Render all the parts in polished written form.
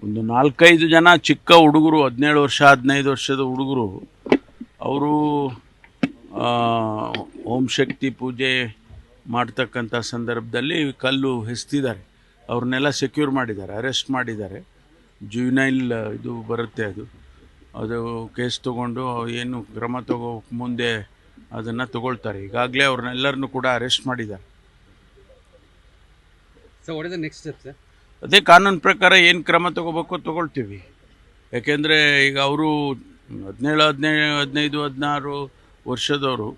ಒಂದು 4-5 ಜನ ಚಿಕ್ಕ ಹುಡುಗರು 17 ವರ್ಷ 15 ವರ್ಷದ ಹುಡುಗರು ಅವರು ಓಂ ಶಕ್ತಿ ಪೂಜೆ ಮಾಡ್ತಕ್ಕಂಥ ಸಂದರ್ಭದಲ್ಲಿ ಕಲ್ಲು ಎಸೆದಿದ್ದಾರೆ. ಅವ್ರನ್ನೆಲ್ಲ ಸೆಕ್ಯೂರ್ ಮಾಡಿದ್ದಾರೆ, ಅರೆಸ್ಟ್ ಮಾಡಿದ್ದಾರೆ. ಜುವಿನೈಲ್ ಇದು ಬರುತ್ತೆ, ಅದು ಕೇಸ್ ತೊಗೊಂಡು ಏನು ಕ್ರಮ ಮುಂದೆ ಅದನ್ನು ತಗೊಳ್ತಾರೆ. ಈಗಾಗಲೇ ಅವ್ರನ್ನೆಲ್ಲರನ್ನೂ ಕೂಡ ಅರೆಸ್ಟ್ ಮಾಡಿದ್ದಾರೆ. So what is the next step sir? ಅದೇ ಕಾನೂನು ಪ್ರಕಾರ ಏನು ಕ್ರಮ ತಗೋಬೇಕು ತಗೊಳ್ತೀವಿ. ಯಾಕೆಂದರೆ ಈಗ ಅವರು 17, 15, 16 ವರ್ಷದವರು,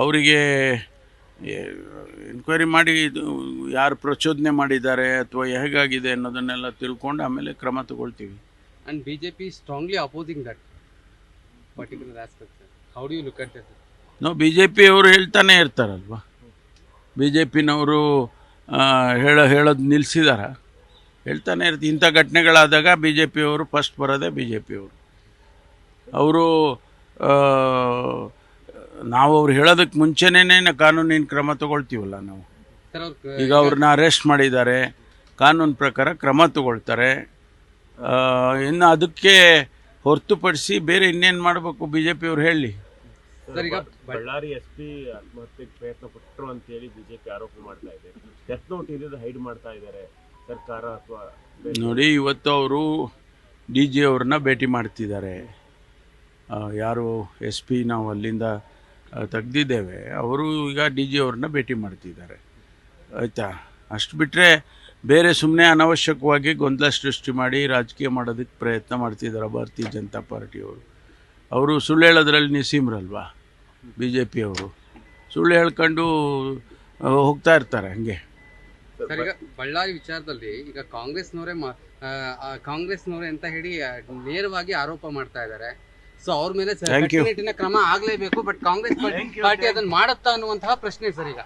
ಅವರಿಗೆ ಎನ್ಕ್ವೈರಿ ಮಾಡಿ ಇದು ಯಾರು ಪ್ರಚೋದನೆ ಮಾಡಿದ್ದಾರೆ ಅಥವಾ ಹೇಗಾಗಿದೆ ಅನ್ನೋದನ್ನೆಲ್ಲ ತಿಳ್ಕೊಂಡು ಆಮೇಲೆ ಕ್ರಮ ತಗೊಳ್ತೀವಿ. And BJP is strongly opposing that particular aspect, sir. How do you look at that? ನಾವು BJP ಅವರು ಹೇಳ್ತಾನೆ ಇರ್ತಾರಲ್ವ, BJPನವರು ಹೇಳೋದು ನಿಲ್ಲಿಸಿದಾರ, ಹೇಳ್ತಾನೆ ಇರ್ತೀವಿ. ಇಂಥ ಘಟನೆಗಳಾದಾಗ BJP ಅವರು ಫಸ್ಟ್ ಬರೋದೇ BJP ಅವರು ನಾವು ಅವ್ರು ಹೇಳೋದಕ್ಕೆ ಮುಂಚೆನೇ ಕಾನೂನಿನ ಕ್ರಮ ತಗೊಳ್ತೀವಲ್ಲ ನಾವು. ಈಗ ಅವ್ರನ್ನ ಅರೆಸ್ಟ್ ಮಾಡಿದ್ದಾರೆ, ಕಾನೂನು ಪ್ರಕಾರ ಕ್ರಮ ತಗೊಳ್ತಾರೆ. ಇನ್ನು ಅದಕ್ಕೆ ಹೊರತುಪಡಿಸಿ ಬೇರೆ ಇನ್ನೇನು ಮಾಡಬೇಕು BJP ಅವ್ರು ಹೇಳಿ. ಬಳ್ಳಾರಿ SP ಆತ್ಮಹತ್ಯೆಗೆ ಪ್ರಯತ್ನ ಪಟ್ಟರು ಅಂತೇಳಿ BJP ಆರೋಪ ಮಾಡ್ತಾ ಇದೆ. ಡೆತ್ ನೋಟ್ ಇರೋದು ಹೈಡ್ ಮಾಡ್ತಾ ಇದ್ದಾರೆ ಸರ್ಕಾರ ಅಥವಾ ನೋಡಿ, ಇವತ್ತು ಅವರು DG ಅವ್ರನ್ನ ಭೇಟಿ ಮಾಡ್ತಿದ್ದಾರೆ. ಯಾರು SP ನಾವು ಅಲ್ಲಿಂದ ತೆಗ್ದಿದ್ದೇವೆ, ಅವರು ಈಗ DG ಅವ್ರನ್ನ ಭೇಟಿ ಮಾಡ್ತಿದ್ದಾರೆ, ಆಯಿತಾ. ಅಷ್ಟು ಬಿಟ್ಟರೆ ಬೇರೆ ಸುಮ್ಮನೆ ಅನಾವಶ್ಯಕವಾಗಿ ಗೊಂದಲ ಸೃಷ್ಟಿ ಮಾಡಿ ರಾಜಕೀಯ ಮಾಡೋದಕ್ಕೆ ಪ್ರಯತ್ನ ಮಾಡ್ತಿದ್ದಾರೆ ಭಾರತೀಯ ಜನತಾ ಪಾರ್ಟಿಯವರು. ಅವರು ಸುಳ್ಳು ಹೇಳೋದ್ರಲ್ಲಿ ನಿಸೀಮ್ರಲ್ವಾ BJP ಅವರು, ಸುಳ್ಳು ಹೇಳ್ಕೊಂಡು ಹೋಗ್ತಾ ಇರ್ತಾರೆ ಹಂಗೆ. ಸರ್, ಈಗ ಬಳ್ಳಾರಿ ವಿಚಾರದಲ್ಲಿ ಈಗ ಕಾಂಗ್ರೆಸ್ನವರೇ ಅಂತ ಹೇಳಿ ನೇರವಾಗಿ ಆರೋಪ ಮಾಡ್ತಾ ಇದ್ದಾರೆ. ಸೊ ಅವ್ರ ಮೇಲೆ ಕಟ್ಟುನಿಟ್ಟಿನ ಕ್ರಮ ಆಗಲೇಬೇಕು. ಬಟ್ ಕಾಂಗ್ರೆಸ್ ಪಾರ್ಟಿ ಅದನ್ನ ಮಾಡುತ್ತಾ ಅನ್ನುವಂತಹ ಪ್ರಶ್ನೆ ಸರ್ ಈಗ.